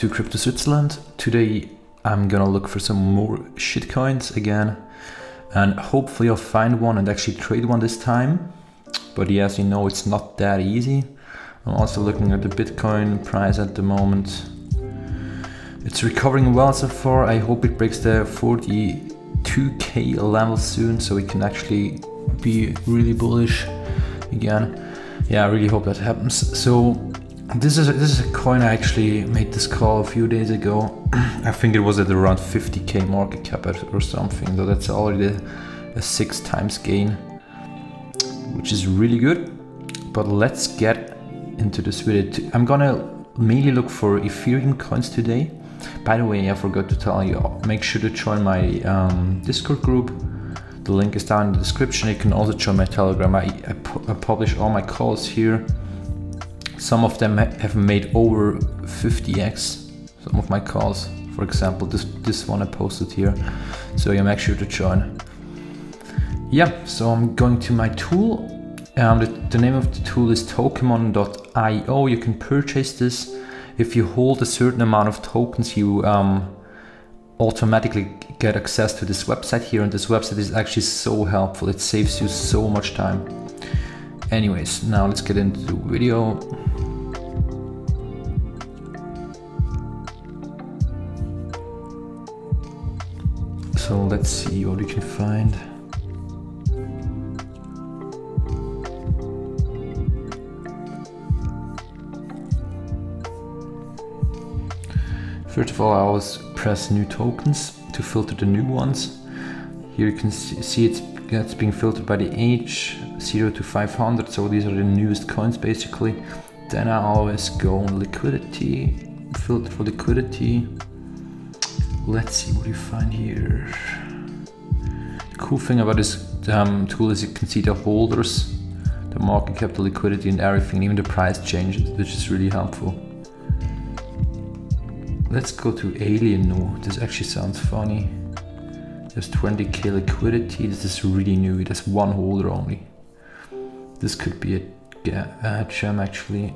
To Crypto Switzerland. Today I'm gonna look for some more shitcoins again, and hopefully I'll find one and actually trade one this time. But yeah, as you know, it's not that easy. I'm also looking at the Bitcoin price at the moment. It's recovering well so far. I hope it breaks the 42k level soon so we can actually be really bullish again. Yeah, I really hope that happens. So this is a coin. I actually made this call a few days ago. I think it was at around 50k market cap or something. So that's already a 6 times gain, which is really good. But let's get into this video. I'm gonna mainly look for Ethereum coins today. By the way, I forgot to tell you, make sure to join my Discord group. The link is down in the description. You can also join my Telegram. I publish all my calls here. Some of them have made over 50x, some of my calls. For example, this one I posted here. So yeah, make sure to join. Yeah, so I'm going to my tool. The name of the tool is Tokemon.io. You can purchase this. If you hold a certain amount of tokens, you automatically get access to this website here, and this website is actually so helpful. It saves you so much time. Anyways, now let's get into the video. So let's see what we can find. First of all, I always press new tokens to filter the new ones. Here you can see it's being filtered by the age 0 to 500, so these are the newest coins basically. Then I always go on liquidity, filter for liquidity. Let's see what you find here. The cool thing about this tool is you can see the holders, the market cap, the liquidity and everything, even the price changes, which is really helpful. Let's go to Alien. No, this actually sounds funny. There's 20k liquidity. This is really new. It has one holder only. This could be a gem actually.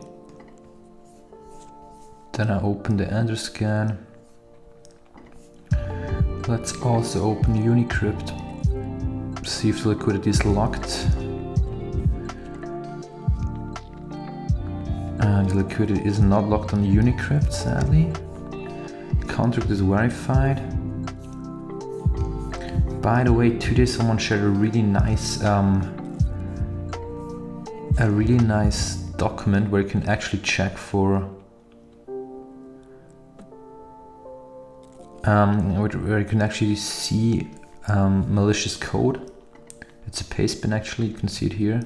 Then I open the Ender scan. Let's also open Unicrypt. See if the liquidity is locked. And the liquidity is not locked on Unicrypt, sadly. Contract is verified. By the way, today someone shared a really nice document where you can actually check for where you can actually see malicious code. It's a pastebin actually, you can see it here,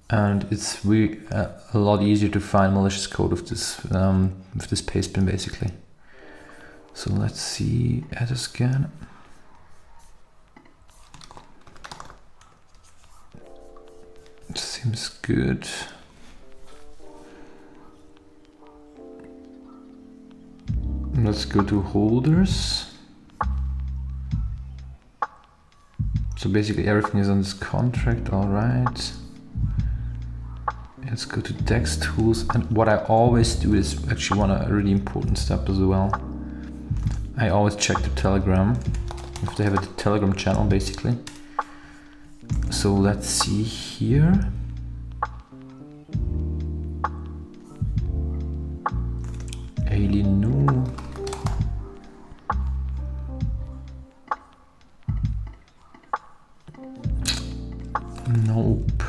and it's really a lot easier to find malicious code with this pastebin basically. So let's see, add a scan. It seems good. Let's go to holders. So basically everything is on this contract, all right. Let's go to DEX tools, and what I always do is actually a really important step as well. I always check the Telegram, if they have a Telegram channel basically. So let's see here. Alien new. Nope.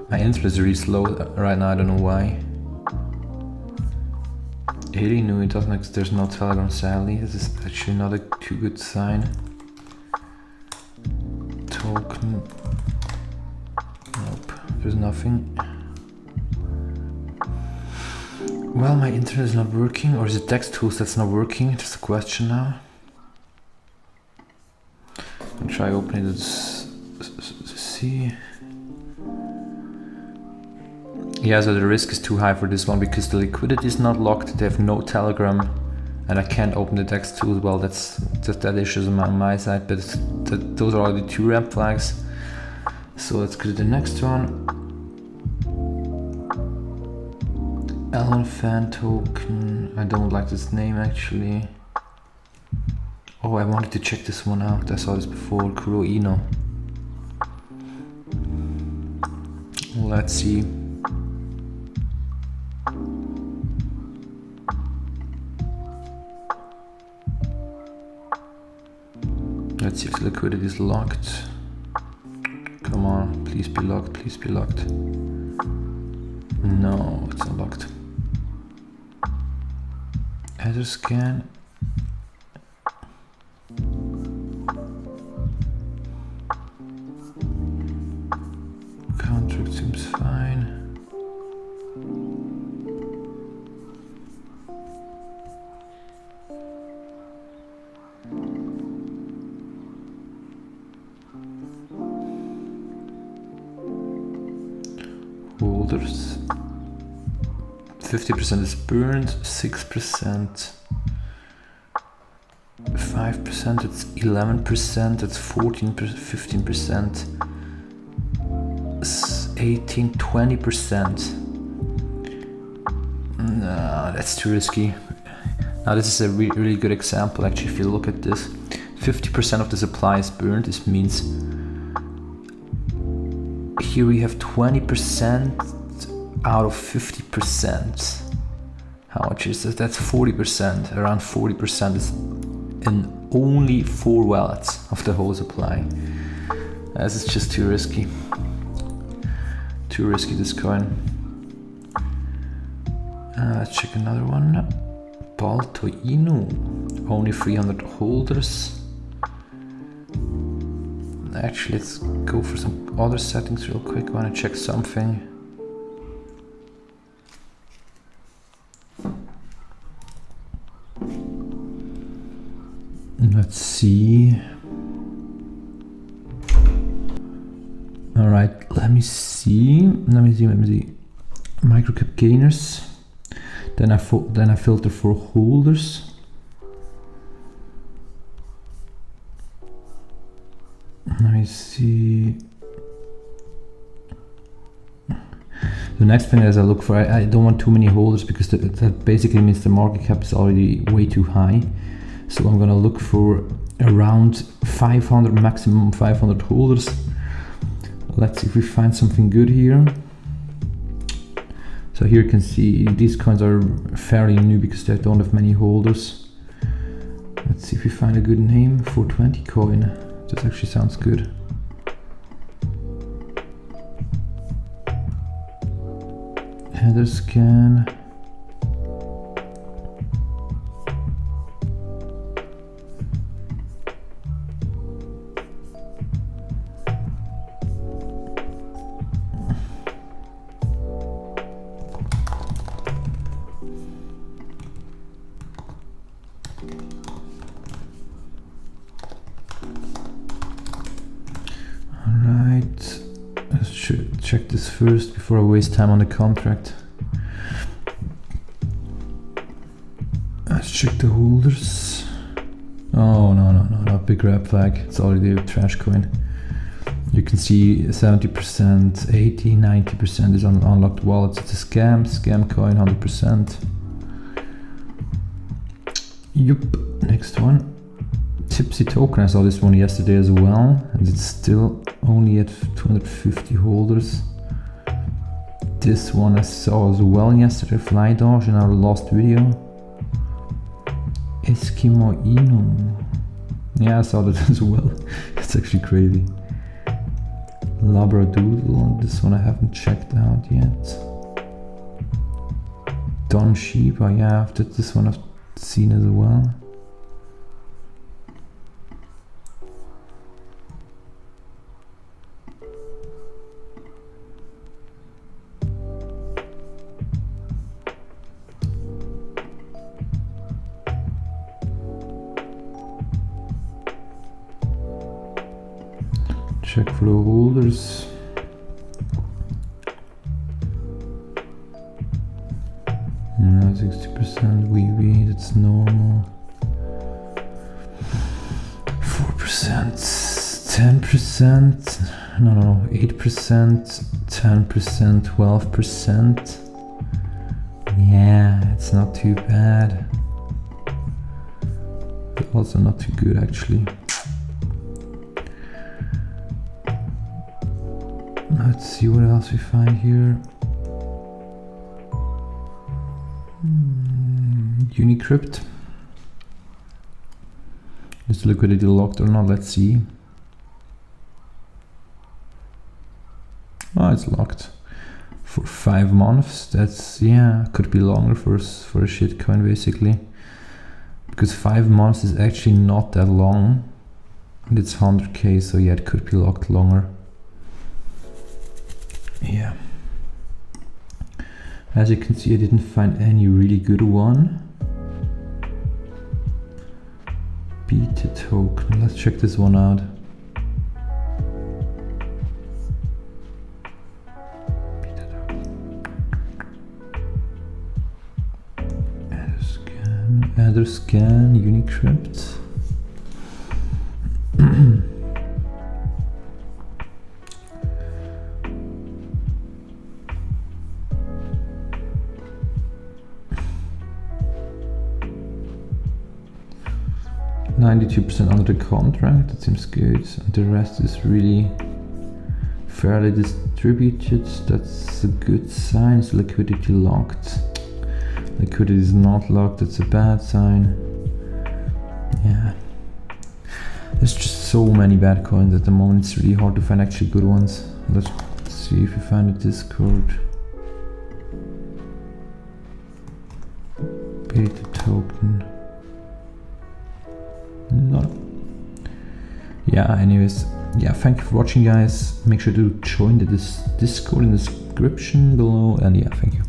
My internet is really slow right now, I don't know why. Alien new, it doesn't, there's no Telegram sadly. This is actually not a too good sign. Token. Nope, there's nothing. Well, my internet is not working, or is it DEX tools that's not working? Just a question now. I'll try opening it to see. Yeah, so the risk is too high for this one because the liquidity is not locked, they have no Telegram, and I can't open the DEX tool. Well, that issue is on my side, but those are already 2 red flags. So let's go to the next one. Elephant token. I don't like this name actually. Oh, I wanted to check this one out. I saw this before. Kuroino. Let's see. Let's see if the liquidity is locked. Come on, please be locked, please be locked. No, it's not locked. Header scan. Contract seems fine. Holders. 50% is burned, 6%, 5%, it's 11%, it's 14%, 15%, 18, 20%. No, that's too risky. Now this is a really good example actually. If you look at this, 50% of the supply is burned. This means here we have 20% out of 50%. How much is that? That's 40%. Around 40% is in only 4 wallets of the whole supply. This is just too risky. Too risky, this coin. Let's check another one. Balto Inu. Only 300 holders. Actually, let's go for some other settings real quick. I want to check something. Let's see. All right, let me see. Microcap gainers. Then I filter for holders. Let me see. The next thing is I look for, I don't want too many holders because that basically means the market cap is already way too high. So I'm gonna look for around 500, maximum 500 holders. Let's see if we find something good here. So here you can see these coins are fairly new because they don't have many holders. Let's see if we find a good name for 20 coin. This actually sounds good. Header scan. Check this first before I waste time on the contract. Let's check the holders. Oh, no, big red flag. It's already a trash coin. You can see 70%, 80, 90% is on unlocked wallets. It's a scam coin, 100%. Yup, next one. Tipsy token, I saw this one yesterday as well, and it's still only at 250 holders. This one I saw as well yesterday, Fly Dodge, in our last video. Eskimo Inu. Yeah, I saw that as well. It's actually crazy. Labradoodle, this one I haven't checked out yet. Don Shiba, yeah, this one I've seen as well. Check for the holders. Yeah, 60% wee, that's normal. 4%, 10%, no, 8%, 10%, 12%. Yeah, it's not too bad. But also not too good actually. Let's see what else we find here. Unicrypt. Is the liquidity locked or not? Let's see. Oh, it's locked for 5 months. That's, yeah, could be longer for a shitcoin basically, because 5 months is actually not that long, and it's 100k, so yeah, it could be locked longer. Yeah, as you can see, I didn't find any really good one. Beta token, let's check this one out. Adder scan, Unicrypt. %92% under the contract, that seems good. And the rest is really fairly distributed. That's a good sign. Is liquidity locked? Liquidity is not locked, that's a bad sign. Yeah. There's just so many bad coins at the moment, it's really hard to find actually good ones. Let's see if we find a Discord. Beta token. No. Yeah, anyways. Yeah, thank you for watching, guys. Make sure to join the Discord in the description below, and yeah, thank you.